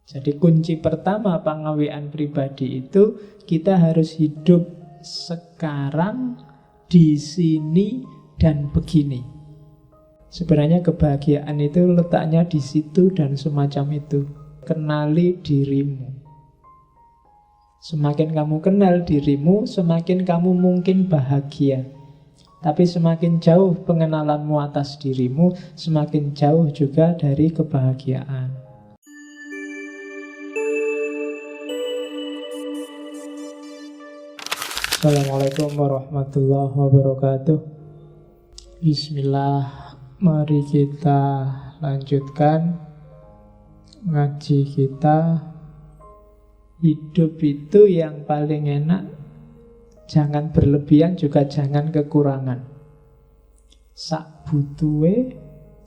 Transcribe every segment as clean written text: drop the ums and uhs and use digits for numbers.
Jadi kunci pertama pengawian pribadi itu kita harus hidup sekarang, di sini, dan begini. Sebenarnya kebahagiaan itu letaknya di situ dan semacam itu. Kenali dirimu. Semakin kamu kenal dirimu, semakin kamu mungkin bahagia. Tapi semakin jauh pengenalanmu atas dirimu, semakin jauh juga dari kebahagiaan. Assalamualaikum warahmatullahi wabarakatuh. Bismillah, mari kita lanjutkan ngaji kita. Hidup itu yang paling enak, jangan berlebihan juga jangan kekurangan. Sak butuhe,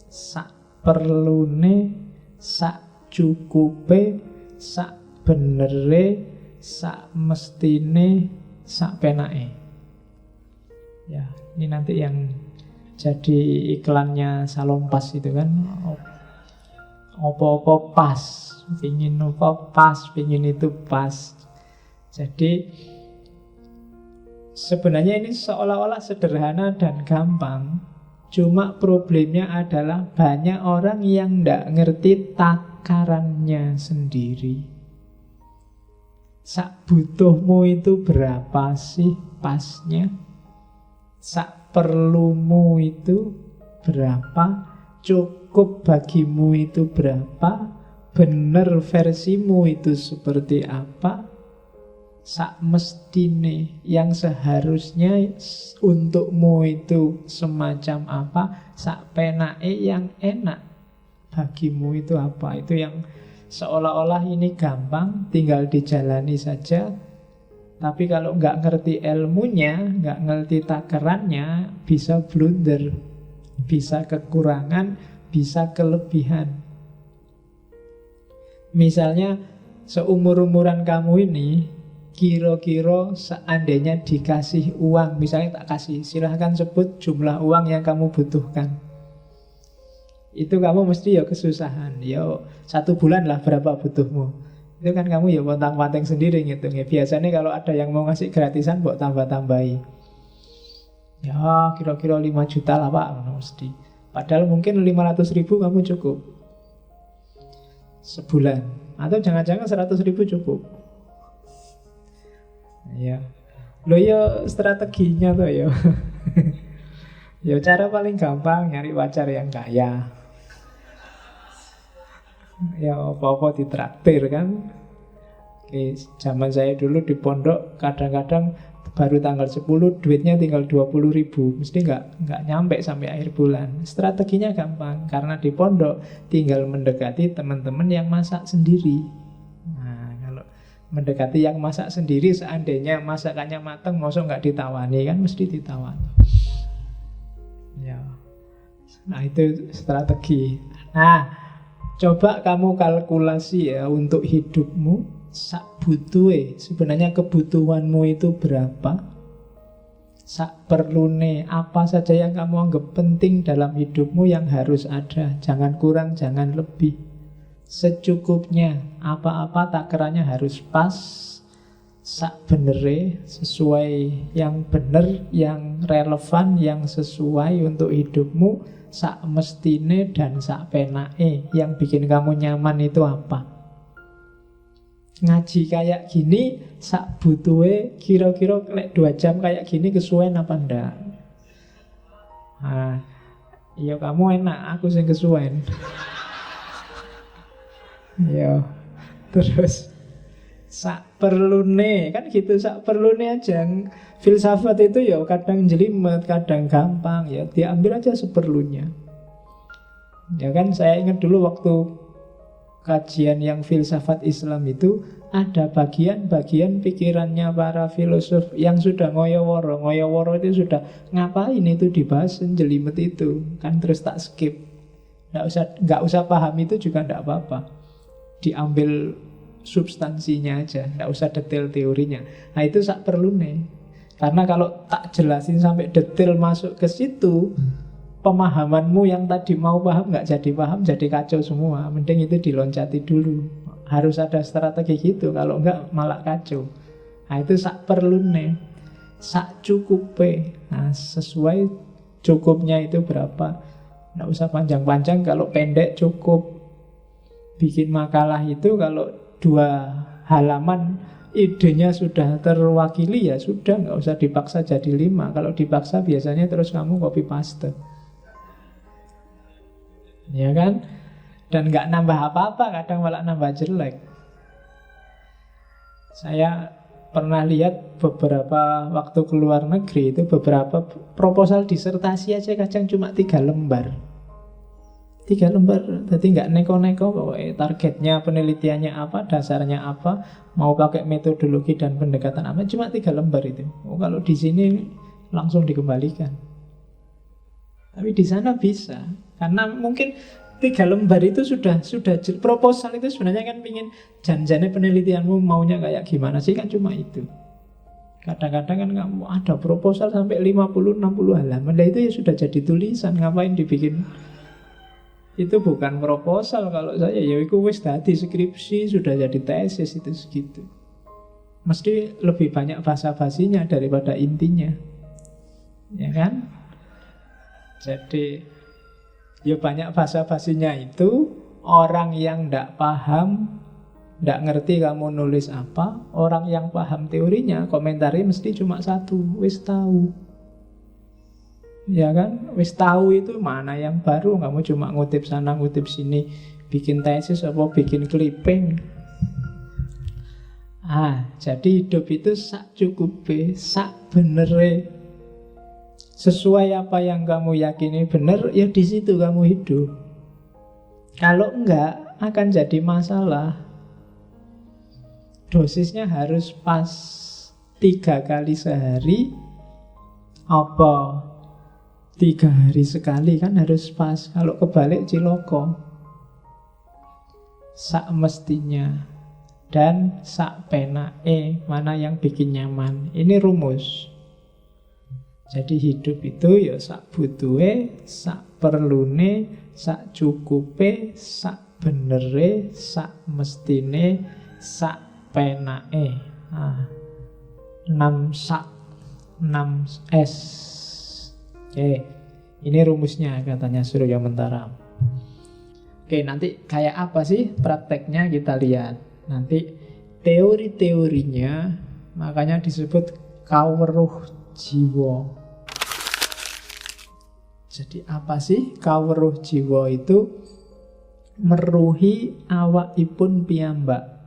sak perlune, sak cukupe, sak benere, sak mestine, sak penake. Ya, ini nanti yang jadi iklannya Salonpas itu kan. Opo-opo pas, pingin opo pas, pingin itu pas. Jadi sebenarnya ini seolah-olah sederhana dan gampang. Cuma problemnya adalah banyak orang yang tidak ngerti takarannya sendiri. Sak butuhmu itu berapa sih pasnya? Sak perlumu itu berapa? Cukup bagimu itu berapa? Bener versimu itu seperti apa? Sak mestine yang seharusnya untukmu itu semacam apa? Sak penake yang enak bagimu itu apa? Itu yang seolah-olah ini gampang, tinggal dijalani saja. Tapi kalau nggak ngerti ilmunya, nggak ngerti takarannya, bisa blunder, bisa kekurangan, bisa kelebihan. Misalnya seumur-umuran kamu ini, kira-kira seandainya dikasih uang, misalnya tak kasih, silahkan sebut jumlah uang yang kamu butuhkan. Itu kamu mesti ya kesusahan. Ya 1 bulan lah berapa butuhmu. Itu kan kamu ya pontang-panting sendiri ngitungnya. Biasanya kalau ada yang mau ngasih gratisan buat tambah-tambahi. Ya kira-kira 5 juta lah Pak mesti. Padahal mungkin 500.000 kamu cukup sebulan. Atau jangan-jangan 100.000 cukup. Ya. Loh ya strateginya tuh ya. Ya cara paling gampang nyari pacar yang kaya. Ya apa-apa ditraktir kan. Oke, zaman saya dulu di pondok kadang-kadang baru tanggal 10 duitnya tinggal 20.000. Mesti nggak nyampe sampai akhir bulan. Strateginya gampang karena di pondok tinggal mendekati teman-teman yang masak sendiri. Nah, kalau mendekati yang masak sendiri, seandainya masakannya matang, masa nggak ditawani kan, mesti ditawani. Ya. Nah itu strategi. Nah coba kamu kalkulasi ya untuk hidupmu, sak butuhe, sebenarnya kebutuhanmu itu berapa? Sak perlune, apa saja yang kamu anggap penting dalam hidupmu yang harus ada. Jangan kurang, jangan lebih. Secukupnya, apa-apa takarannya harus pas. Sak benere, sesuai yang bener, yang relevan, yang sesuai untuk hidupmu. Sak mestine dan sak penake, yang bikin kamu nyaman itu apa? Ngaji kayak gini, sak butuhe kira-kira 2 jam kayak gini kesuwen apa ndak? Nah, iya kamu enak, aku sing kesuwen. Iya. Terus sak perlune, kan gitu, sak perlune aja. Filsafat itu ya kadang jelimet, kadang gampang, ya diambil aja seperlunya. Ya kan saya ingat dulu waktu kajian yang filsafat Islam itu ada bagian-bagian pikirannya para filosof yang sudah ngoyo-woro. Ngoyo-woro itu sudah ngapain itu dibahas jelimet itu, kan terus tak skip. Nggak usah paham itu juga nggak apa-apa. Diambil substansinya aja, nggak usah detail teorinya. Nah itu sak perlune. Karena kalau tak jelasin sampai detail masuk ke situ, pemahamanmu yang tadi mau paham nggak jadi paham, jadi kacau semua. Mending itu diloncati dulu. harus ada strategi gitu, kalau enggak malah kacau. Nah itu sak perlune, sak cukupe. Nah sesuai cukupnya itu berapa. Nggak usah panjang-panjang, kalau pendek cukup. Bikin makalah itu kalau 2 halaman idenya sudah terwakili ya sudah, nggak usah dipaksa jadi 5. Kalau dipaksa biasanya terus kamu copy paste, ya kan? Dan nggak nambah apa-apa, kadang malah nambah jelek. Saya pernah lihat beberapa waktu ke luar negeri itu, beberapa proposal disertasi aja kadang cuma 3 lembar. 3 lembar, jadi nggak neko-neko pokoknya targetnya, penelitiannya apa, dasarnya apa, mau pakai metodologi dan pendekatan apa, cuma 3 lembar itu. Oh, kalau di sini langsung dikembalikan. Tapi di sana bisa, karena mungkin 3 lembar itu sudah proposal itu sebenarnya kan pingin janjinya penelitianmu maunya kayak gimana sih, kan cuma itu. Kadang-kadang kan kamu ada proposal sampai 50-60 halaman, nah itu ya sudah jadi tulisan, ngapain dibikin? Itu bukan proposal kalau saya, ya itu wis tadi skripsi, sudah jadi tesis itu segitu. Mesti lebih banyak basa-basinya daripada intinya, ya kan? Jadi ya banyak basa-basinya itu, orang yang ndak paham, ndak ngerti kamu nulis apa. Orang yang paham teorinya, komentarnya mesti cuma satu, wis tahu. Ya kan, wis tahu itu mana yang baru. Kamu cuma ngutip sana, ngutip sini, bikin tesis apa bikin clipping. Jadi hidup itu sak cukupe, sak benere. Sesuai apa yang kamu yakini benar, ya di situ kamu hidup. Kalau enggak, akan jadi masalah. Dosisnya harus pas, 3 kali sehari, apa 3 hari sekali, kan harus pas. Kalau kebalik ciloko. Sak mestinya dan sak penake, mana yang bikin nyaman. Ini rumus. Jadi hidup itu ya sak butuhe, sak perlune, sak cukupe, sak benere, sak mestine, sak penake. 6 sak, 6 S. Oke, ini rumusnya katanya Surya Mentara. Oke, nanti kayak apa sih prakteknya kita lihat. Nanti teori-teorinya, makanya disebut kawruh jiwa. Jadi apa sih kawruh jiwa itu? Meruhi awakipun piyambak.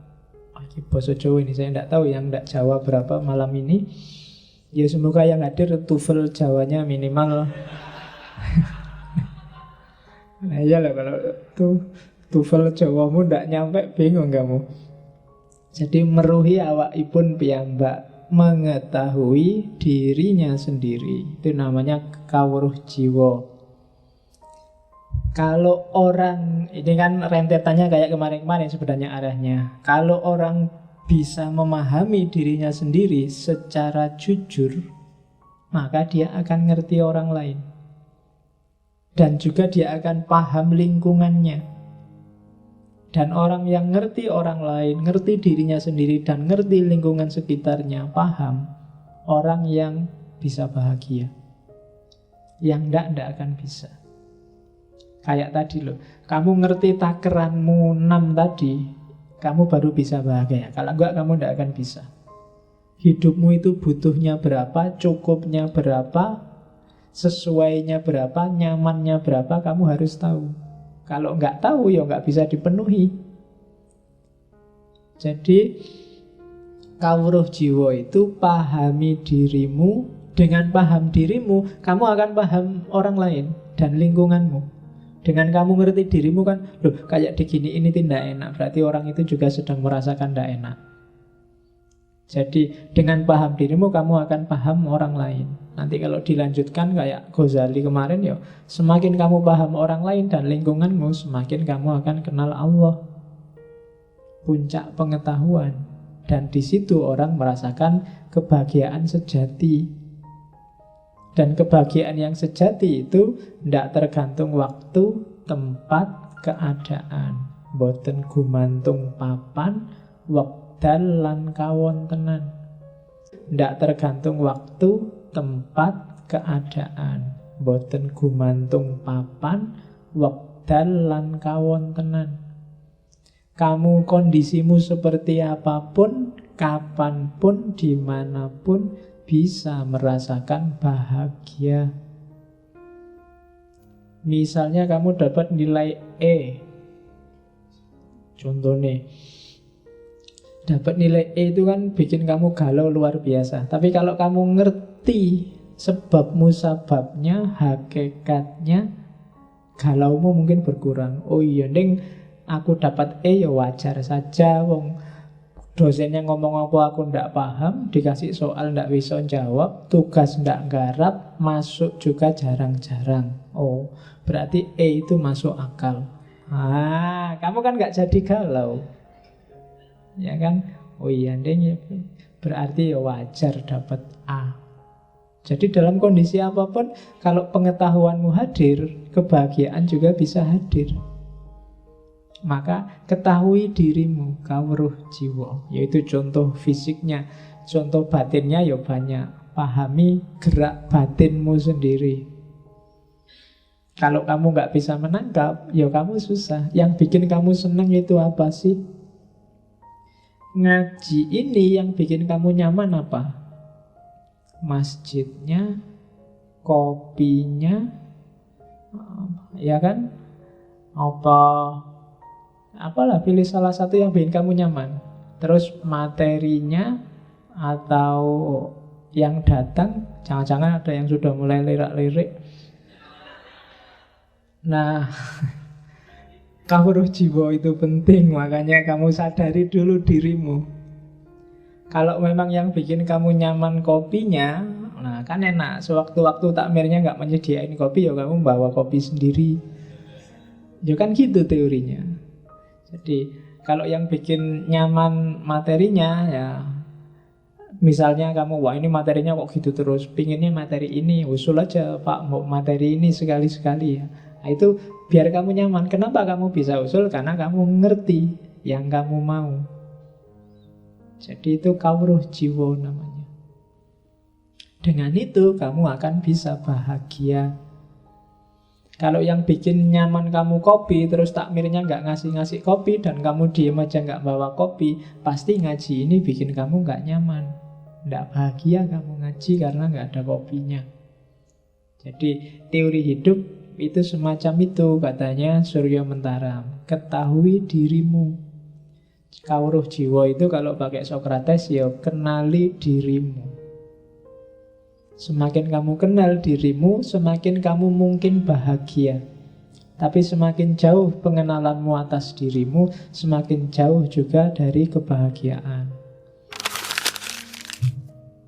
Ini bahasa Jawa ini, saya tidak tahu yang tidak Jawa berapa malam ini. Ya semoga yang hadir TOEFL Jawanya minimal. Nah iyalah kalau TOEFL Jawamu tidak nyampe, bingung kamu. Jadi meruhi awakipun piyambak, mengetahui dirinya sendiri, itu namanya kawruh jiwa. Kalau orang, ini kan rentetannya kayak kemarin-kemarin sebenarnya arahnya. Kalau orang bisa memahami dirinya sendiri secara jujur, maka dia akan ngerti orang lain. Dan juga dia akan paham lingkungannya. Dan orang yang ngerti orang lain, ngerti dirinya sendiri, dan ngerti lingkungan sekitarnya, paham, orang yang bisa bahagia. Yang ndak akan bisa. Kayak tadi loh, kamu ngerti takeranmu 6 tadi, kamu baru bisa bahagia. Kalau enggak, kamu ndak akan bisa. Hidupmu itu butuhnya berapa, cukupnya berapa, sesuainya berapa, nyamannya berapa, kamu harus tahu. Kalau nggak tahu ya nggak bisa dipenuhi. Jadi kawruh jiwa itu pahami dirimu. Dengan paham dirimu, kamu akan paham orang lain dan lingkunganmu. Dengan kamu ngerti dirimu kan, loh kayak digini ini tidak enak, berarti orang itu juga sedang merasakan tidak enak. Jadi dengan paham dirimu, kamu akan paham orang lain. Nanti kalau dilanjutkan kayak Ghazali kemarin, ya semakin kamu paham orang lain dan lingkunganmu, semakin kamu akan kenal Allah. Puncak pengetahuan. Dan di situ orang merasakan kebahagiaan sejati. Dan kebahagiaan yang sejati itu tidak tergantung waktu, tempat, keadaan. Boten gumantung papan, wekdal lan kawontenan. Ndak tergantung waktu, tempat, keadaan. Boten gumantung papan, wekdal lan kawontenan. Kamu kondisimu seperti apapun, kapanpun, dimanapun bisa merasakan bahagia. Misalnya kamu dapat nilai E. Contohnya, dapat nilai E itu kan bikin kamu galau luar biasa. Tapi kalau kamu ngerti sebab musababnya, hakikatnya, galaumu mungkin berkurang. Oh iya, Ding, aku dapat E ya wajar saja. Wong dosennya ngomong apa aku ndak paham, dikasih soal ndak bisa jawab, tugas ndak garap, masuk juga jarang-jarang. Oh, berarti E itu masuk akal. Kamu kan nggak jadi galau, ya kan? Oh iya, Ding, berarti ya wajar dapat A. Jadi dalam kondisi apapun, kalau pengetahuanmu hadir, kebahagiaan juga bisa hadir. Maka ketahui dirimu, kawruh jiwa. Yaitu contoh fisiknya. Contoh batinnya ya banyak. Pahami gerak batinmu sendiri. Kalau kamu nggak bisa menangkap, ya kamu susah. Yang bikin kamu senang itu apa sih? Ngaji ini yang bikin kamu nyaman apa? Masjidnya, kopinya, ya kan? Apalah, pilih salah satu yang bikin kamu nyaman. Terus materinya atau yang datang, jangan-jangan ada yang sudah mulai lirak-lirik. Nah, kawruh jiwa itu penting, makanya kamu sadari dulu dirimu. Kalau memang yang bikin kamu nyaman kopinya, nah kan enak. Sewaktu-waktu takmirnya nggak menyediain kopi, ya kamu bawa kopi sendiri. Ya kan gitu teorinya. Jadi kalau yang bikin nyaman materinya, ya misalnya kamu, wah ini materinya kok gitu terus, pinginnya materi ini, usul aja Pak, mau materi ini sekali-sekali ya. Nah, itu biar kamu nyaman. Kenapa kamu bisa usul? Karena kamu ngerti yang kamu mau. Jadi itu kawruh jiwa namanya. Dengan itu kamu akan bisa bahagia. Kalau yang bikin nyaman kamu kopi, terus takmirnya nggak ngasih-ngasih kopi, dan kamu diem aja nggak bawa kopi, pasti ngaji ini bikin kamu nggak nyaman. Nggak bahagia kamu ngaji karena nggak ada kopinya. Jadi teori hidup itu semacam itu, katanya Surya Mentaram. Ketahui dirimu. Kawruh jiwa itu kalau pakai Sokrates, ya kenali dirimu. Semakin kamu kenal dirimu, semakin kamu mungkin bahagia. Tapi semakin jauh pengenalanmu atas dirimu, semakin jauh juga dari kebahagiaan.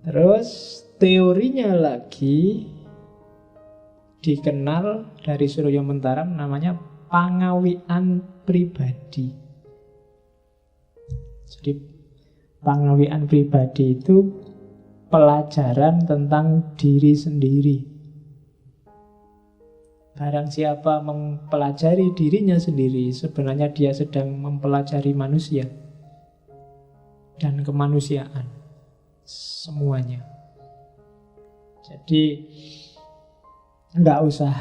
Terus teorinya lagi dikenal dari Surya Mentaram, namanya pangawian pribadi. Jadi pangawian pribadi itu pelajaran tentang diri sendiri. Barang siapa mempelajari dirinya sendiri, sebenarnya dia sedang mempelajari manusia dan kemanusiaan semuanya. Jadi nggak usah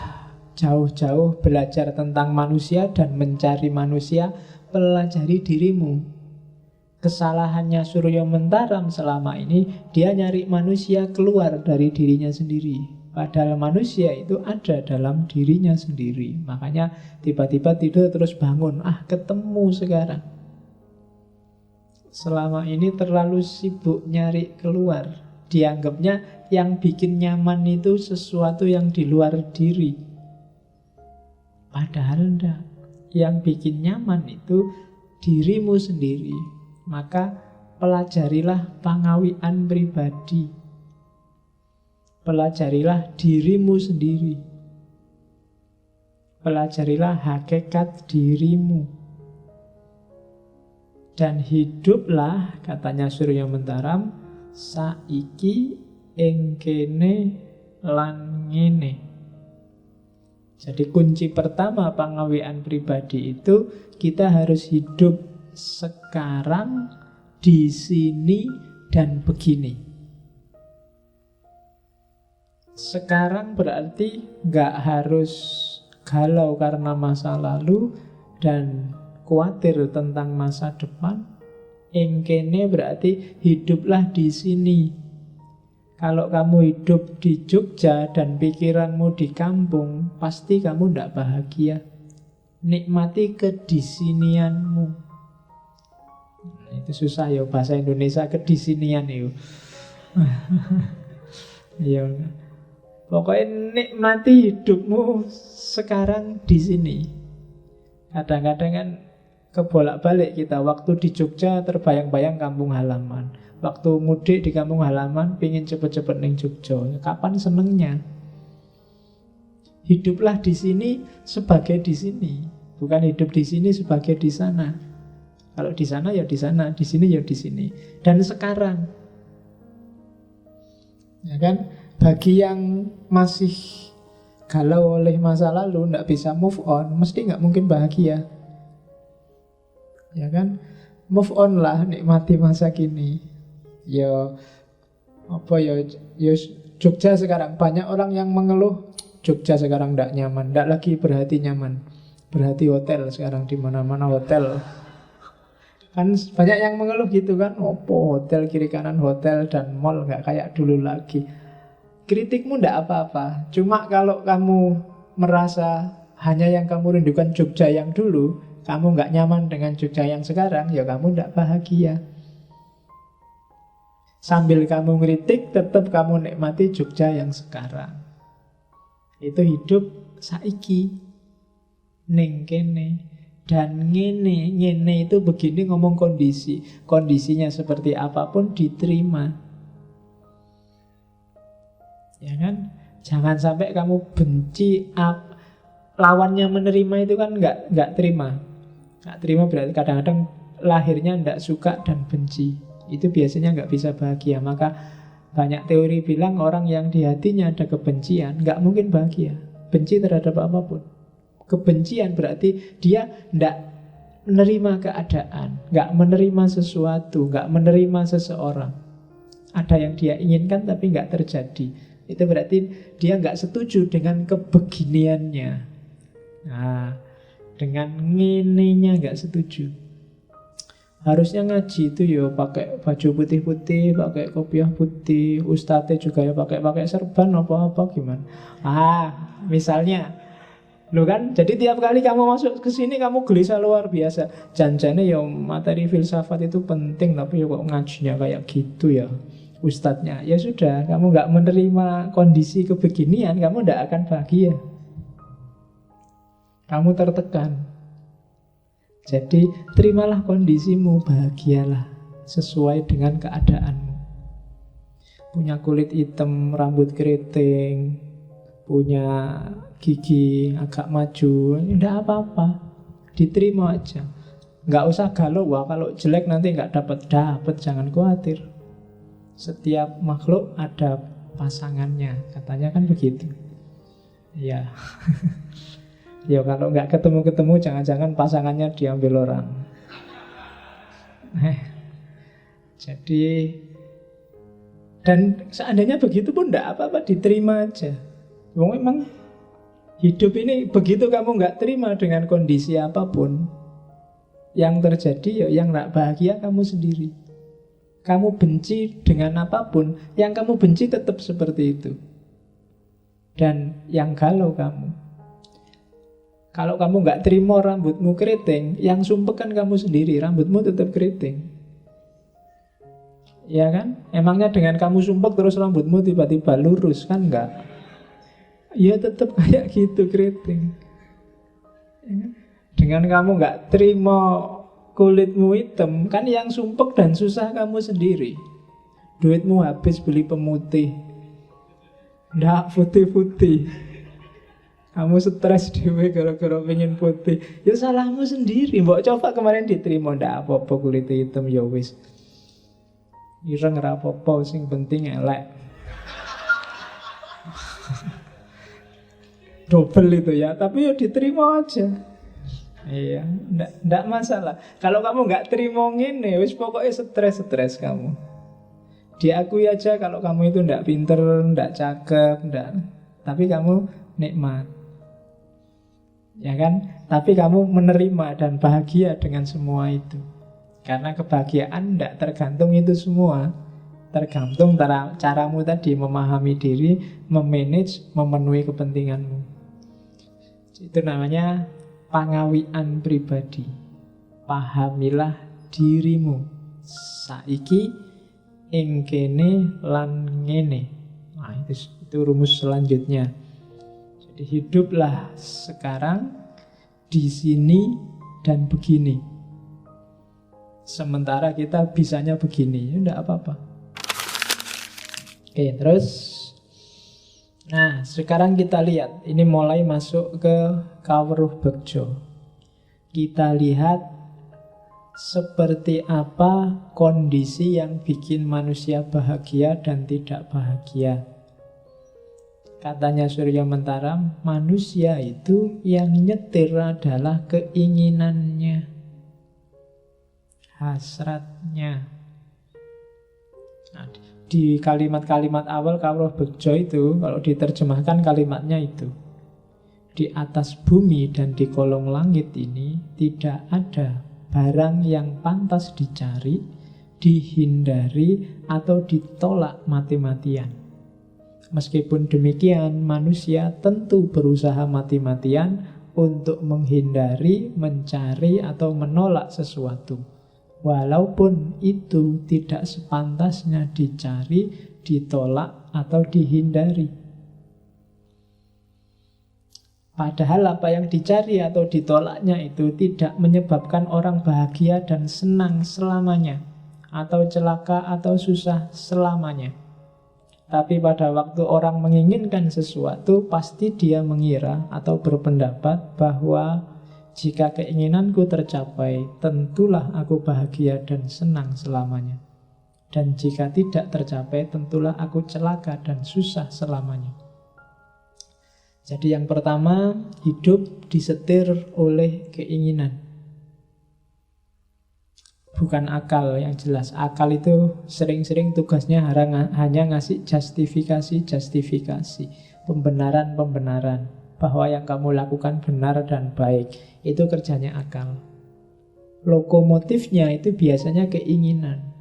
jauh-jauh belajar tentang manusia dan mencari manusia, pelajari dirimu. Kesalahannya Surya Mentaram selama ini, dia nyari manusia keluar dari dirinya sendiri. Padahal manusia itu ada dalam dirinya sendiri. Makanya tiba-tiba tidur terus bangun, ketemu sekarang. Selama ini terlalu sibuk nyari keluar. Dianggapnya yang bikin nyaman itu sesuatu yang di luar diri. Padahal enggak. Yang bikin nyaman itu dirimu sendiri. Maka pelajarilah pangawian pribadi. Pelajarilah dirimu sendiri. Pelajarilah hakikat dirimu. Dan hiduplah, katanya Surya Mentaram, saiki ing kene lan ngene. Jadi kunci pertama pengawian pribadi itu kita harus hidup sekarang, di sini, dan begini. Sekarang berarti nggak harus galau karena masa lalu dan khawatir tentang masa depan. Engkene berarti hiduplah di sini. Kalau kamu hidup di Jogja dan pikiranmu di kampung, pasti kamu tidak bahagia. Nikmati kedisinianmu. Itu susah ya bahasa Indonesia, kedisinian itu. Ya, pokoknya nikmati hidupmu sekarang di sini. Kadang-kadang kan kebolak-balik kita. Waktu di Jogja terbayang-bayang kampung halaman. Waktu mudik di kampung halaman pingin cepet-cepet ning Jogja. Kapan senengnya? Hiduplah di sini sebagai di sini, bukan hidup di sini sebagai di sana. Kalau di sana ya di sana, di sini ya di sini. Dan sekarang, ya kan? Bagi yang masih galau oleh masa lalu, tidak bisa move on, mesti nggak mungkin bahagia. Ya kan? Move on lah, nikmati masa kini. Ya apa ya Jogja sekarang banyak orang yang mengeluh Jogja sekarang tidak nyaman, tidak lagi berhati nyaman, berhati hotel sekarang, di mana-mana hotel. Kan banyak yang mengeluh gitu kan, opo hotel kiri kanan hotel dan mall nggak kayak dulu lagi. Kritikmu tidak apa-apa, cuma kalau kamu merasa hanya yang kamu rindukan Jogja yang dulu, kamu nggak nyaman dengan Jogja yang sekarang, ya kamu tidak bahagia. Sambil kamu ngeritik, tetap kamu nikmati Jogja yang sekarang. Itu hidup saiki, ning kene. Dan ngene itu begini ngomong kondisi. Kondisinya seperti apapun diterima. Ya kan? Jangan sampai kamu benci lawannya menerima itu kan nggak terima. Nggak terima berarti kadang-kadang lahirnya nggak suka dan benci. Itu biasanya nggak bisa bahagia. Maka banyak teori bilang orang yang di hatinya ada kebencian nggak mungkin bahagia. Benci terhadap apapun. Kebencian berarti dia nggak menerima keadaan, nggak menerima sesuatu, nggak menerima seseorang. Ada yang dia inginkan tapi nggak terjadi. Itu berarti dia nggak setuju dengan kebeginiannya. Nah, dengan ngenenya nggak setuju. Harusnya ngaji itu ya pakai baju putih-putih, pakai kopiah putih, ustadznya juga ya pakai serban apa-apa gimana. Misalnya, lo kan, jadi tiap kali kamu masuk ke sini kamu gelisah luar biasa. Janjane ya materi filsafat itu penting, tapi ya kok ngajinya kayak gitu ya ustadznya. Ya sudah, kamu nggak menerima kondisi kebeginian, kamu nggak akan bahagia. Kamu tertekan. Jadi terimalah kondisimu, bahagialah sesuai dengan keadaanmu. Punya kulit hitam, rambut keriting, punya gigi agak maju, tidak apa-apa, diterima aja. Nggak usah galau, wah kalau jelek nanti nggak dapat, jangan khawatir. Setiap makhluk ada pasangannya, katanya kan begitu. Ya. Ya kalau nggak ketemu-ketemu, jangan-jangan pasangannya diambil orang. Jadi, dan seandainya begitu pun nggak apa-apa, diterima aja. Memang hidup ini begitu kamu nggak terima dengan kondisi apapun, yang terjadi ya yang nggak bahagia kamu sendiri. Kamu benci dengan apapun, yang kamu benci tetap seperti itu. Dan yang galau kamu. Kalau kamu nggak terima rambutmu keriting, yang sumpek kan kamu sendiri, rambutmu tetap keriting. Ya kan? Emangnya dengan kamu sumpek terus rambutmu tiba-tiba lurus, kan enggak? Ya tetap kayak gitu keriting. Dengan kamu nggak terima kulitmu hitam, kan yang sumpek dan susah kamu sendiri. Duitmu habis beli pemutih, nggak putih-putih. Kamu stres dewe gara-gara pengen putih. Ya salahmu sendiri. Mbok coba kemarin diterima, ndak apa-apa kulit hitam ya wis. Ireng ora apa-apa, sing penting elek. double itu ya, tapi ya diterima aja. Iya, ndak masalah. Kalau kamu nggak terima ngene, wis pokoknya stres kamu. Diakui aja kalau kamu itu ndak pinter, ndak cakep, ndak. Tapi kamu nikmat, ya kan? Tapi kamu menerima dan bahagia dengan semua itu. Karena kebahagiaan ndak tergantung itu semua. Tergantung caramu tadi memahami diri, memanage, memenuhi kepentinganmu. Itu namanya pangawian pribadi. Pahamilah dirimu. Saiki ing kene lan ngene. Nah, itu rumus selanjutnya. Jadi hiduplah sekarang di sini dan begini. Sementara kita bisanya begini, ya enggak apa-apa. Oke, terus nah, sekarang kita lihat. Ini mulai masuk ke Kawruh Begja. Kita lihat seperti apa kondisi yang bikin manusia bahagia dan tidak bahagia. Katanya Surya Mentaram, manusia itu yang nyetir adalah keinginannya, hasratnya. Nah, di kalimat-kalimat awal Kawruh Begja itu, kalau diterjemahkan kalimatnya itu, di atas bumi dan di kolong langit ini tidak ada barang yang pantas dicari, dihindari, atau ditolak mati-matian. Meskipun demikian, manusia tentu berusaha mati-matian untuk menghindari, mencari, atau menolak sesuatu. Walaupun itu tidak sepantasnya dicari, ditolak, atau dihindari. Padahal apa yang dicari atau ditolaknya itu tidak menyebabkan orang bahagia dan senang selamanya, atau celaka atau susah selamanya. Tapi pada waktu orang menginginkan sesuatu, pasti dia mengira atau berpendapat bahwa jika keinginanku tercapai, tentulah aku bahagia dan senang selamanya. Dan jika tidak tercapai, tentulah aku celaka dan susah selamanya. Jadi yang pertama, hidup disetir oleh keinginan, bukan akal yang jelas. Akal itu sering-sering tugasnya hanya ngasih justifikasi, pembenaran bahwa yang kamu lakukan benar dan baik. Itu kerjanya akal. Lokomotifnya itu biasanya keinginan.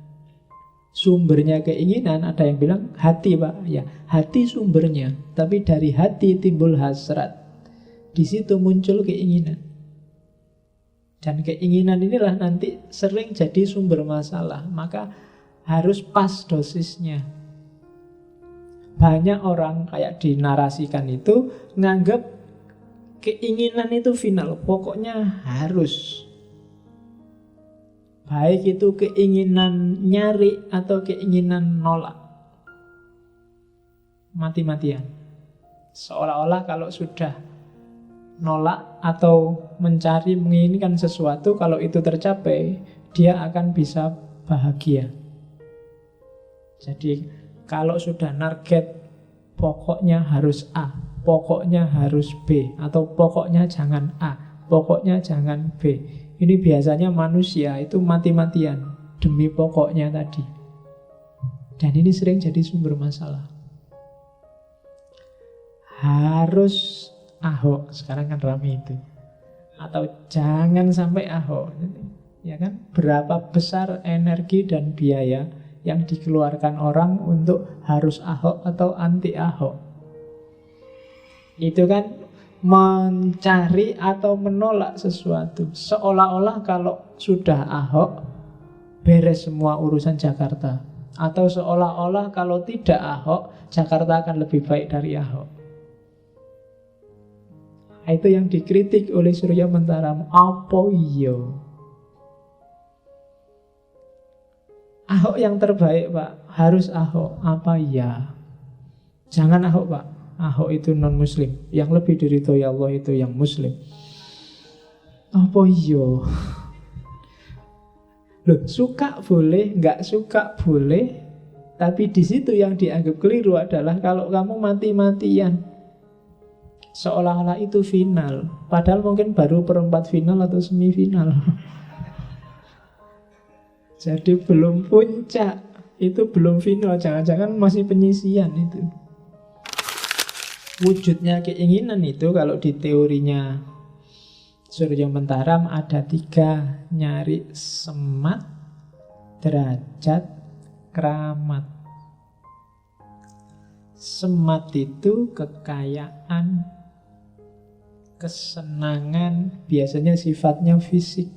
Sumbernya keinginan, ada yang bilang hati, Pak. Ya, hati sumbernya. Tapi dari hati timbul hasrat. Di situ muncul keinginan. Dan keinginan inilah nanti sering jadi sumber masalah. Maka harus pas dosisnya. Banyak orang kayak dinarasikan itu nganggap keinginan itu final. Pokoknya harus. Baik itu keinginan nyari atau keinginan nolak, mati-matian. Seolah-olah kalau sudah nolak atau mencari, menginginkan sesuatu, kalau itu tercapai, dia akan bisa bahagia. Jadi kalau sudah target, pokoknya harus A, pokoknya harus B, atau pokoknya jangan A, pokoknya jangan B. Ini biasanya manusia itu mati-matian demi pokoknya tadi. Dan ini sering jadi sumber masalah. Harus Ahok, sekarang kan ramai itu. Atau jangan sampai Ahok. Ya kan? Berapa besar energi dan biaya yang dikeluarkan orang untuk harus Ahok atau anti Ahok. Itu kan mencari atau menolak sesuatu. Seolah-olah kalau sudah Ahok, beres semua urusan Jakarta. Atau seolah-olah kalau tidak Ahok, Jakarta akan lebih baik dari Ahok. Itu yang dikritik oleh Surya Mentaram. Apa iya? Ahok yang terbaik, Pak. Harus Ahok. Apa iya? Jangan Ahok, Pak. Ahok itu non-muslim. Yang lebih diridhoi Allah itu yang muslim. Apa iya? Loh, suka boleh, nggak suka boleh. Tapi di situ yang dianggap keliru adalah kalau kamu mati-matian. Seolah-olah itu final, padahal mungkin baru perempat final atau semifinal. Jadi belum puncak, itu belum final, jangan-jangan masih penyisian itu. Wujudnya keinginan itu kalau di teorinya Surya Mentaram ada 3, nyari semat, derajat, keramat. Semat itu kekayaan, kesenangan, biasanya sifatnya fisik.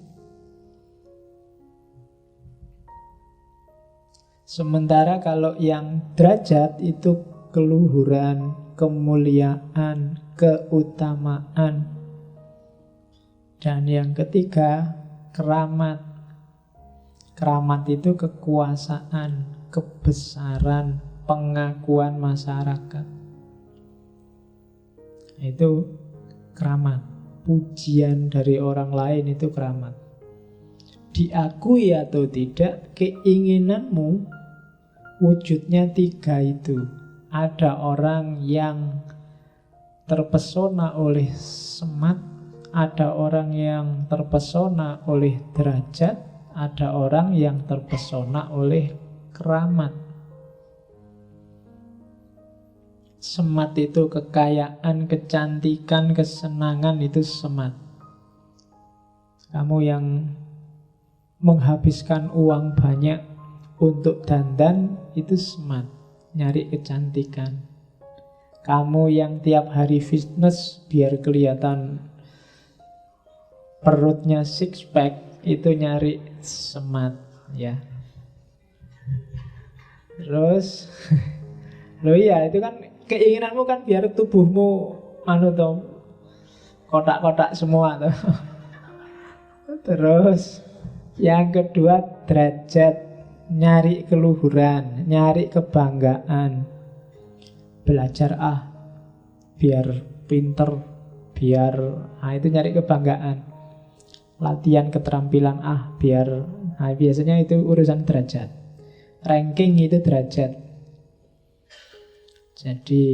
Sementara kalau yang derajat itu keluhuran, kemuliaan, keutamaan. Dan yang ketiga, keramat. Keramat itu kekuasaan, kebesaran, pengakuan masyarakat. Itu keramat. Pujian dari orang lain itu keramat. Diakui atau tidak, keinginanmu wujudnya 3 itu. Ada orang yang terpesona oleh semat, ada orang yang terpesona oleh derajat, ada orang yang terpesona oleh keramat. Semat itu kekayaan, kecantikan, kesenangan, itu semat. Kamu yang menghabiskan uang banyak untuk dandan, itu semat, nyari kecantikan. Kamu yang tiap hari fitness biar kelihatan perutnya six pack, itu nyari semat, ya. Terus lo iya, itu kan keinginanmu kan biar tubuhmu kotak-kotak semua tuh. Terus yang kedua derajat, nyari keluhuran, nyari kebanggaan. Belajar biar pinter, biar itu nyari kebanggaan. Latihan keterampilan biar biasanya itu urusan derajat. Ranking itu derajat. Jadi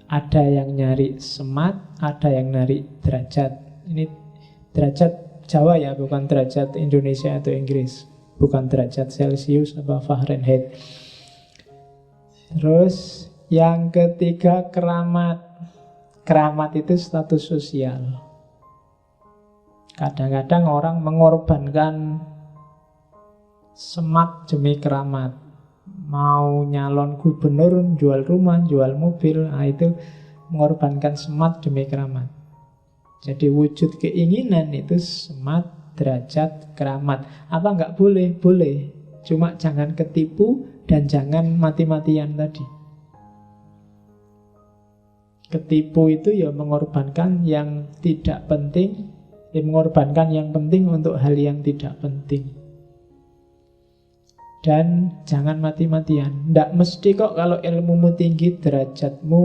ada yang nyari semat, ada yang nyari derajat. Ini derajat Jawa ya, bukan derajat Indonesia atau Inggris, bukan derajat Celsius atau Fahrenheit. Terus yang ketiga keramat. Keramat itu status sosial. Kadang-kadang orang mengorbankan semat demi keramat. Mau nyalon gubernur, jual rumah, jual mobil, itu mengorbankan semat demi keramat. Jadi wujud keinginan itu semat, derajat, keramat. Apa enggak boleh? Boleh. Cuma jangan ketipu dan jangan mati-matian tadi. Ketipu itu ya mengorbankan yang tidak penting, ya mengorbankan yang penting untuk hal yang tidak penting. Dan jangan mati-matian. Tidak mesti kok kalau ilmumu tinggi, derajatmu,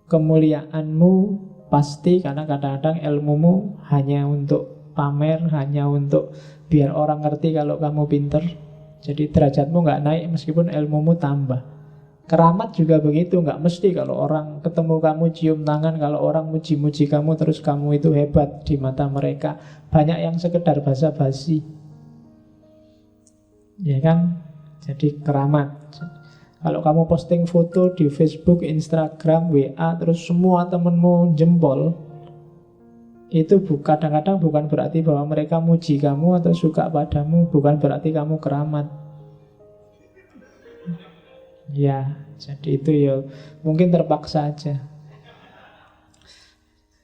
kemuliaanmu pasti, karena kadang-kadang ilmumu hanya untuk pamer, hanya untuk biar orang ngerti kalau kamu pinter. Jadi derajatmu nggak naik meskipun ilmumu tambah. Keramat juga begitu, nggak mesti kalau orang ketemu kamu cium tangan, kalau orang muji-muji kamu terus kamu itu hebat di mata mereka. Banyak yang sekedar basa-basi, ya kan? Jadi keramat. Kalau kamu posting foto di Facebook, Instagram, WA, terus semua temenmu jempol, itu kadang-kadang bukan berarti bahwa mereka muji kamu atau suka padamu, bukan berarti kamu keramat. Ya, jadi itu ya mungkin terpaksa aja.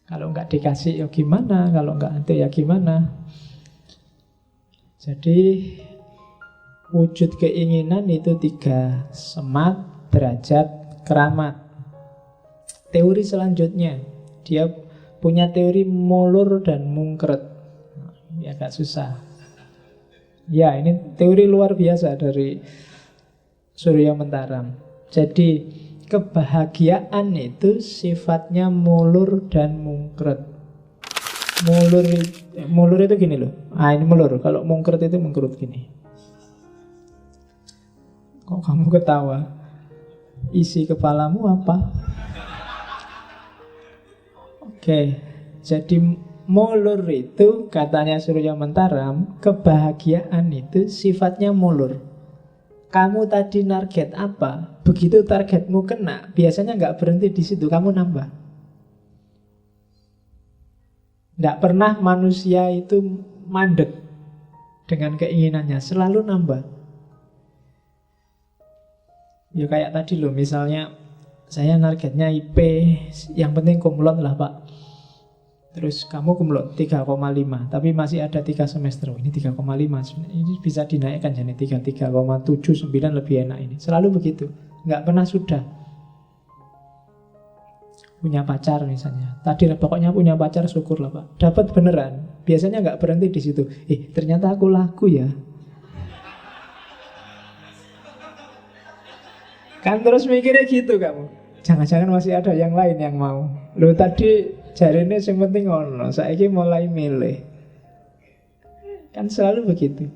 Kalau nggak dikasih ya gimana, kalau nggak ada ya gimana. Jadi wujud keinginan itu 3, semat, derajat, keramat. Teori selanjutnya, dia punya teori molur dan mungkret. Ya agak susah. Ya ini teori luar biasa dari Surya Mentaram. Jadi kebahagiaan itu sifatnya molur dan mungkret. Molur itu gini loh. Ini molur. Kalau mungkret itu mengkerut gini. Kok kamu ketawa? Isi kepalamu apa? Oke, jadi mulur itu katanya Surya Mentaram, kebahagiaan itu sifatnya mulur. Kamu tadi target apa, begitu targetmu kena, biasanya nggak berhenti di situ, kamu nambah. Nggak pernah manusia itu mandek dengan keinginannya, selalu nambah. Ya kayak tadi loh, misalnya saya targetnya IP, yang penting kumlot lah Pak. Terus kamu kumlot 3,5, tapi masih ada 3 semester. Ini 3,5, ini bisa dinaikkan jadi 3,79 lebih enak ini. Selalu begitu, nggak pernah sudah. Punya pacar misalnya, tadi pokoknya punya pacar syukur lah Pak. Dapat beneran, biasanya nggak berhenti di situ. Ternyata aku laku ya. Kan terus mikirnya gitu kamu. Jangan-jangan masih ada yang lain yang mau. Loh tadi jarine sing penting ngono, saiki mulai milih. Kan selalu begitu.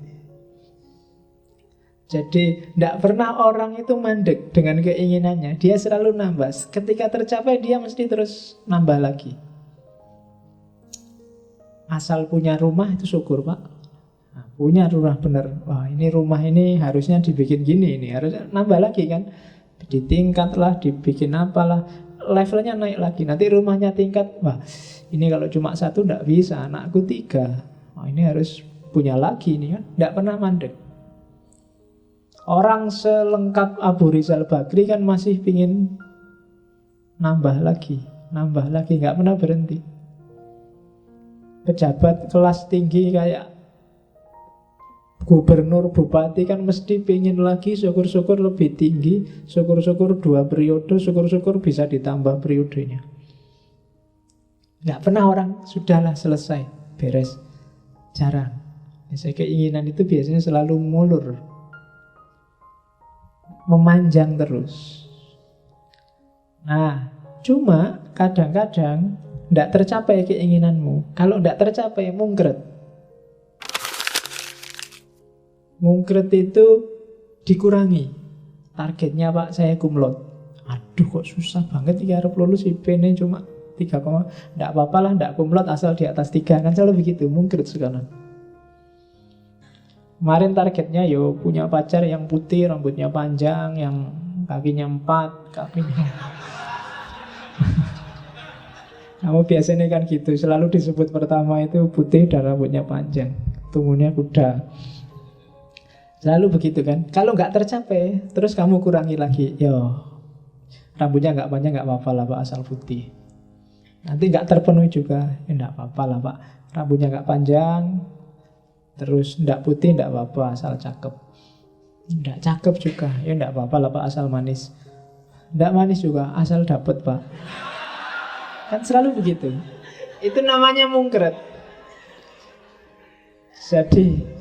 Jadi tidak pernah orang itu mandek dengan keinginannya. Dia selalu nambah. Ketika tercapai dia mesti terus nambah lagi. Asal punya rumah itu syukur Pak. Nah, punya rumah bener. Wah ini rumah ini harusnya dibikin gini. Ini harus nambah lagi kan. Ditingkat lah, dibikin apalah, levelnya naik lagi. Nanti rumahnya tingkat, wah ini kalau cuma 1 tidak bisa, anakku 3. Wah ini harus punya lagi nih kan. Tidak pernah mandek. Orang selengkap Abu Rizal Bakri kan masih pingin nambah lagi, nggak pernah berhenti. Pejabat kelas tinggi kayak gubernur, bupati kan mesti pingin lagi, syukur-syukur lebih tinggi, syukur-syukur 2 periode, syukur-syukur bisa ditambah periodenya. Nggak pernah orang, sudahlah selesai, beres. Jarang. Biasanya keinginan itu biasanya selalu mulur, memanjang terus. Nah, cuma kadang-kadang nggak tercapai keinginanmu. Kalau nggak tercapai, mungkret. Mungkret itu dikurangi. Targetnya Pak, saya kumlot. Aduh kok susah banget ya harap lulus IP-nya cuma 3, nggak apa-apa lah, nggak kumlot asal di atas 3. Kan selalu begitu, mungkret sekarang. Kemarin targetnya yo punya pacar yang putih, rambutnya panjang, yang kakinya 4, kakinya. Kamu biasanya kan gitu, selalu disebut pertama itu putih dan rambutnya panjang, tumbuhnya kuda. Selalu begitu kan. Kalau nggak tercapai, terus kamu kurangi lagi. Yo, rambutnya nggak panjang nggak apa-apa lah Pak, asal putih. Nanti nggak terpenuhi juga, ya nggak apa-apa lah Pak. Rambutnya nggak panjang, terus nggak putih nggak apa-apa, asal cakep. Nggak cakep juga, ya nggak apa-apa lah Pak, asal manis. Nggak manis juga, asal dapet Pak. Kan selalu begitu. Itu namanya mungkret. Jadi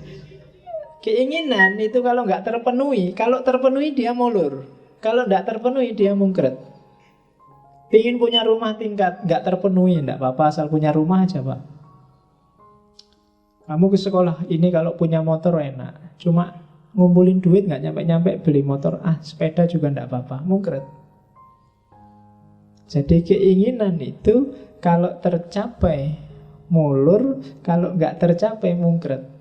keinginan itu kalau nggak terpenuhi, kalau terpenuhi dia mulur, kalau nggak terpenuhi dia mungkret. Pingin punya rumah tingkat, nggak terpenuhi, nggak apa-apa, asal punya rumah aja Pak. Kamu ke sekolah, ini kalau punya motor enak, cuma ngumpulin duit nggak nyampe-nyampe beli motor, sepeda juga nggak apa-apa, mungkret. Jadi keinginan itu kalau tercapai mulur, kalau nggak tercapai mungkret.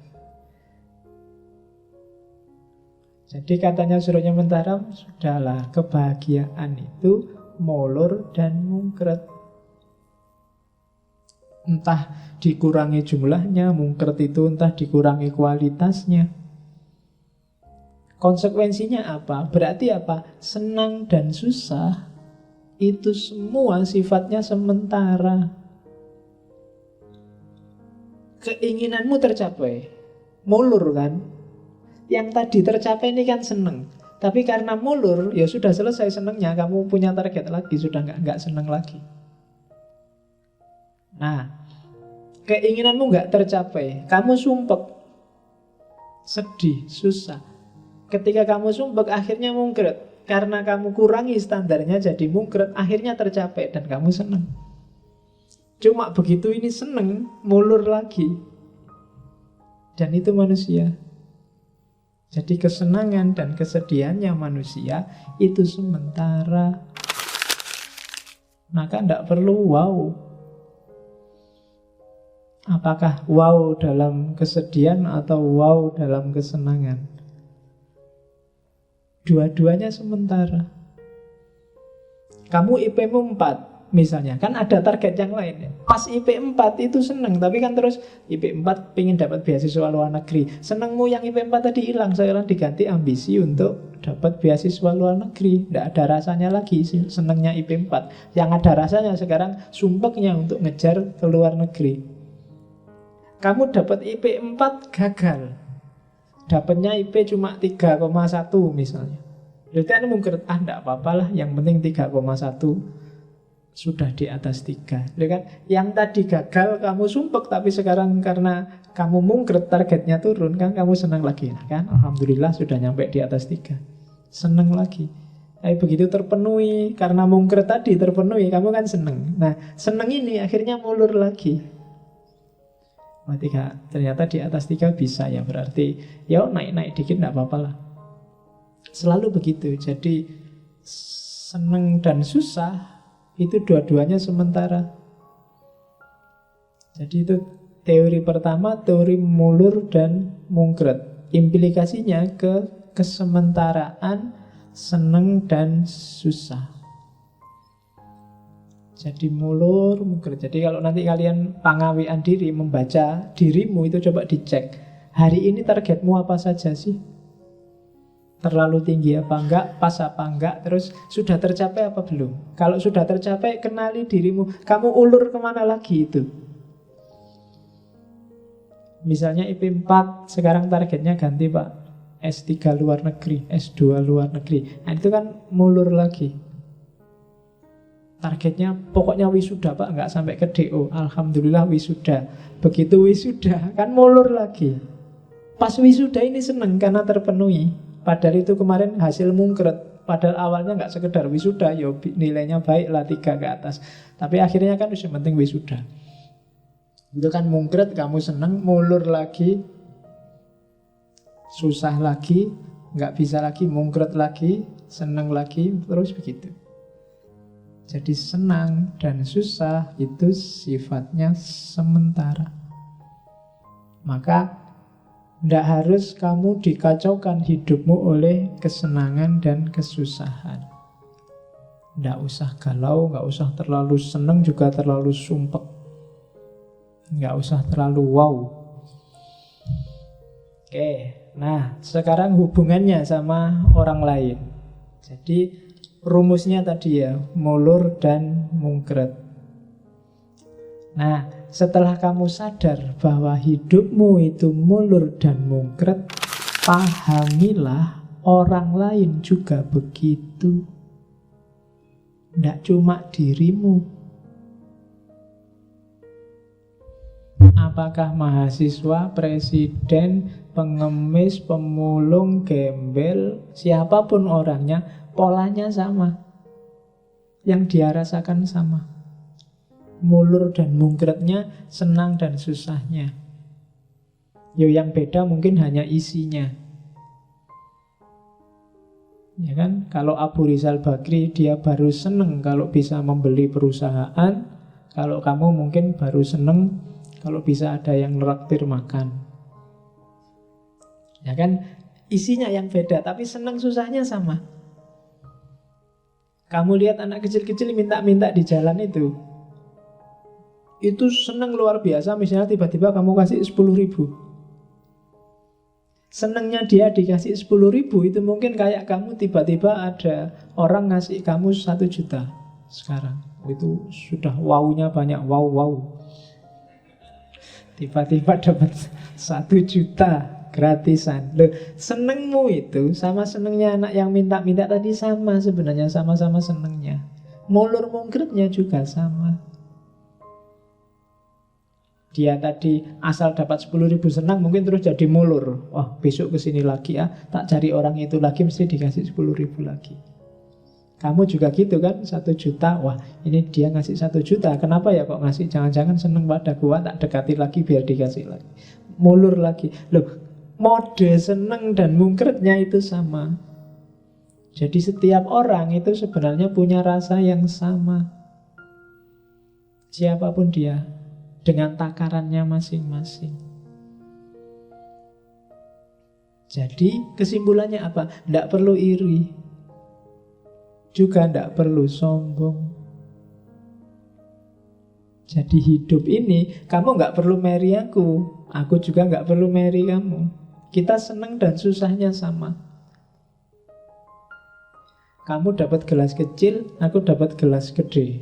Jadi katanya Surya Mentaram, sudahlah kebahagiaan itu mulur dan mungkret. Entah dikurangi jumlahnya, mungkret itu entah dikurangi kualitasnya. Konsekuensinya apa? Berarti apa? Senang dan susah itu semua sifatnya sementara. Keinginanmu tercapai, mulur kan? Yang tadi tercapai ini kan seneng. Tapi karena mulur, ya sudah selesai senengnya. Kamu punya target lagi, sudah nggak seneng lagi. Nah, keinginanmu nggak tercapai, kamu sumpek, sedih, susah. Ketika kamu sumpek, akhirnya mungkret. Karena kamu kurangi standarnya jadi mungkret, akhirnya tercapai dan kamu seneng. Cuma begitu ini seneng, mulur lagi. Dan itu manusia. Jadi kesenangan dan kesedihannya manusia itu sementara. Maka tidak perlu wow. Apakah wow dalam kesedihan atau wow dalam kesenangan? Dua-duanya sementara. Kamu IP-mu 4 misalnya, kan ada target yang lain ya. Pas IP 4 itu seneng, tapi kan terus IP 4 pengen dapat beasiswa luar negeri. Senengmu yang IP 4 tadi hilang, sekarang diganti ambisi untuk dapat beasiswa luar negeri. Tidak ada rasanya lagi senengnya IP 4. Yang ada rasanya sekarang sumpeknya untuk ngejar ke luar negeri. Kamu dapat IP 4 gagal, dapatnya IP cuma 3,1 misalnya. Berarti Anda mungkin, tidak apa-apa lah, yang penting 3,1 sudah di atas 3. Kan? Yang tadi gagal kamu sumpek, tapi sekarang karena kamu mungkret targetnya turun, kan kamu senang lagi. Kan? Alhamdulillah sudah nyampe di atas 3. Senang lagi. Tapi begitu terpenuhi, karena mungkret tadi terpenuhi, kamu kan senang. Nah, senang ini akhirnya mulur lagi. Ternyata di atas 3 bisa ya, berarti ya naik-naik dikit tidak apa-apa lah. Selalu begitu. Jadi senang dan susah itu dua-duanya sementara. Jadi itu teori pertama, teori mulur dan mungkret. Implikasinya ke kesementaraan senang dan susah. Jadi mulur, mungkret. Jadi kalau nanti kalian pangawian diri, membaca dirimu itu coba dicek. Hari ini targetmu apa saja sih? Terlalu tinggi apa enggak, pas apa enggak, terus sudah tercapai apa belum. Kalau sudah tercapai, kenali dirimu. Kamu ulur kemana lagi itu. Misalnya IP 4, sekarang targetnya ganti Pak, S3 luar negeri, S2 luar negeri. Nah itu kan mulur lagi. Targetnya pokoknya wisuda Pak, enggak sampai ke DO. Alhamdulillah wisuda. Begitu wisuda, kan mulur lagi. Pas wisuda ini seneng karena terpenuhi. Padahal itu kemarin hasil mungkret. Padahal awalnya nggak sekedar wisuda, ya nilainya baik lah 3 ke atas. Tapi akhirnya kan yang penting wisuda. Itu kan mungkret, kamu seneng, mulur lagi, susah lagi, nggak bisa lagi, mungkret lagi, seneng lagi, terus begitu. Jadi senang dan susah itu sifatnya sementara. Maka tidak harus kamu dikacaukan hidupmu oleh kesenangan dan kesusahan. Tidak usah galau, nggak usah terlalu seneng juga terlalu sumpek. Nggak usah terlalu wow. Oke, nah sekarang hubungannya sama orang lain. Jadi rumusnya tadi ya, mulur dan mungkret. Nah, setelah kamu sadar bahwa hidupmu itu mulur dan mungkret, pahamilah orang lain juga begitu. Tidak cuma dirimu. Apakah mahasiswa, presiden, pengemis, pemulung, gembel, siapapun orangnya, polanya sama. Yang dia rasakan sama. Mulur dan mungkretnya, senang dan susahnya. Yang beda mungkin hanya isinya. Ya kan? Kalau Abu Rizal Bakri dia baru senang kalau bisa membeli perusahaan. Kalau kamu mungkin baru senang kalau bisa ada yang neraktir makan. Ya kan? Isinya yang beda, tapi senang susahnya sama. Kamu lihat anak kecil-kecil minta-minta di jalan itu seneng luar biasa. Misalnya tiba-tiba kamu kasih 10.000. Senengnya dia dikasih 10.000 itu mungkin kayak kamu tiba-tiba ada orang ngasih kamu 1 juta sekarang. Itu sudah wow-nya banyak, wow. Tiba-tiba dapat 1 juta gratisan. Loh, senengmu itu sama senengnya anak yang minta-minta tadi sama sebenarnya, sama-sama senengnya. Mulur mungkretnya juga sama. Dia tadi asal dapat 10.000 senang, mungkin terus jadi mulur. Wah, besok kesini lagi ya, tak cari orang itu lagi, mesti dikasih 10.000 lagi. Kamu juga gitu kan, 1 juta. Wah, ini dia ngasih 1 juta. Kenapa ya kok ngasih? Jangan-jangan seneng pada gua, tak dekati lagi biar dikasih lagi. Mulur lagi. Loh, mode seneng dan mungkretnya itu sama. Jadi setiap orang itu sebenarnya punya rasa yang sama. Siapapun dia. dengan takarannya masing-masing. Jadi kesimpulannya apa? Tidak perlu iri, juga tidak perlu sombong. Jadi hidup ini kamu nggak perlu marry aku juga nggak perlu marry kamu. Kita senang dan susahnya sama. Kamu dapat gelas kecil, aku dapat gelas gede.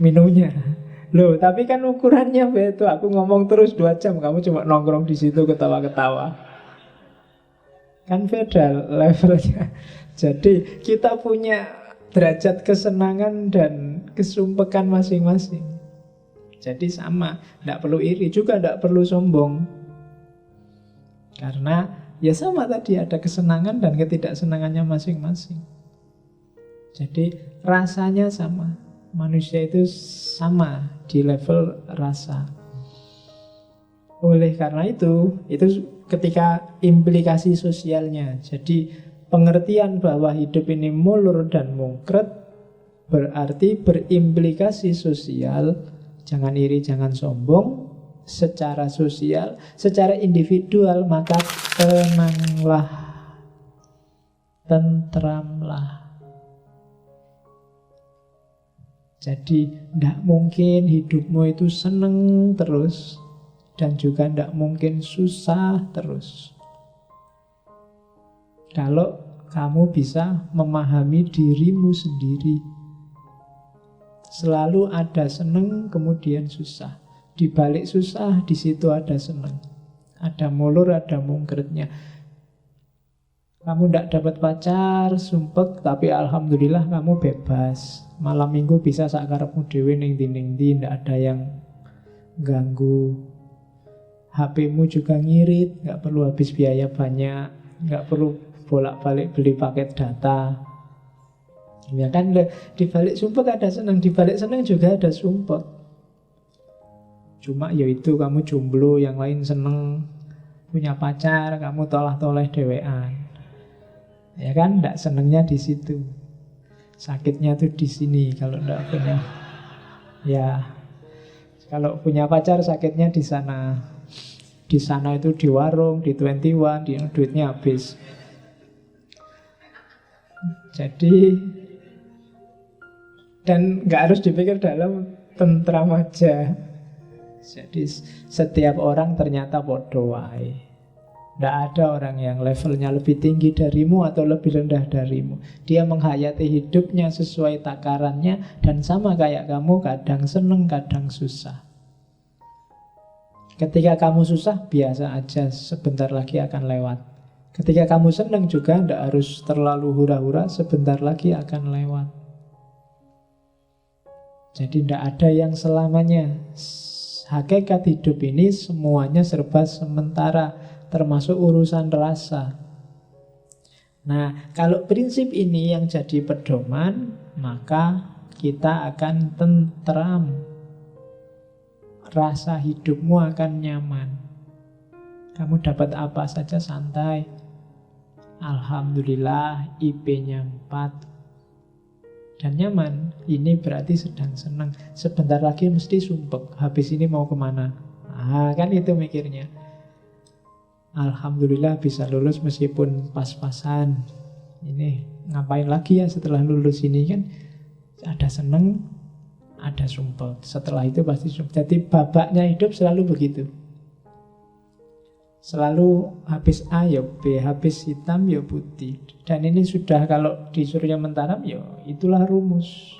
Minumnya. Loh, tapi kan ukurannya beda. Aku ngomong terus 2 jam, kamu cuma nongkrong di situ ketawa-ketawa. Kan beda levelnya. Jadi kita punya derajat kesenangan dan kesumpekan masing-masing. Jadi sama, tidak perlu iri, juga tidak perlu sombong. Karena ya sama tadi, ada kesenangan dan ketidaksenangannya masing-masing. Jadi rasanya sama. Manusia itu sama di level rasa. Oleh karena itu ketika implikasi sosialnya. Jadi pengertian bahwa hidup ini mulur dan mungkret berarti berimplikasi sosial. Jangan iri, jangan sombong. Secara sosial, secara individual, maka tenanglah, tentramlah. Jadi tidak mungkin hidupmu itu seneng terus, dan juga tidak mungkin susah terus. Kalau kamu bisa memahami dirimu sendiri, selalu ada seneng kemudian susah. Di balik susah, di situ ada seneng. Ada mulur, ada mungkretnya. Kamu tidak dapat pacar, sumpek, tapi alhamdulillah kamu bebas. Malam minggu bisa sakarepmu dhewe ning ndi, tidak ada yang ganggu. HP-mu juga ngirit, nggak perlu habis biaya banyak, nggak perlu bolak-balik beli paket data. Ya kan, di balik sumpek ada senang, di balik senang juga ada sumpek. Cuma yaitu kamu jomblo, yang lain seneng punya pacar, kamu tolah-toleh dewean. Ya kan, tidak senengnya di situ. Sakitnya tuh di sini kalau tidak punya. Ya, kalau punya pacar sakitnya di sana. Di sana itu di warung, di 21, duitnya habis. Jadi, dan nggak harus dipikir dalam tentram aja. Jadi setiap orang ternyata podo wae. Tidak ada orang yang levelnya lebih tinggi darimu atau lebih rendah darimu. Dia menghayati hidupnya sesuai takarannya, dan sama kayak kamu, kadang seneng, kadang susah. Ketika kamu susah, biasa aja, sebentar lagi akan lewat. Ketika kamu seneng juga, tidak harus terlalu hura-hura, sebentar lagi akan lewat. Jadi tidak ada yang selamanya. Hakikat hidup ini semuanya serba sementara, termasuk urusan rasa. Nah, kalau prinsip ini yang jadi pedoman, maka kita akan tentram. Rasa hidupmu akan nyaman. Kamu dapat apa saja santai. Alhamdulillah, IP-nya 4. Dan nyaman. Ini berarti sedang senang. Sebentar lagi mesti sumpek. Habis ini mau kemana? Kan itu mikirnya. Alhamdulillah bisa lulus meskipun pas-pasan. Ini ngapain lagi ya setelah lulus ini kan? Ada seneng, ada sumpek. Setelah itu pasti sumpek. Jadi babaknya hidup selalu begitu. Selalu habis A ya B, habis hitam ya putih. Dan ini sudah kalau di Surya Mentaram ya itulah rumus.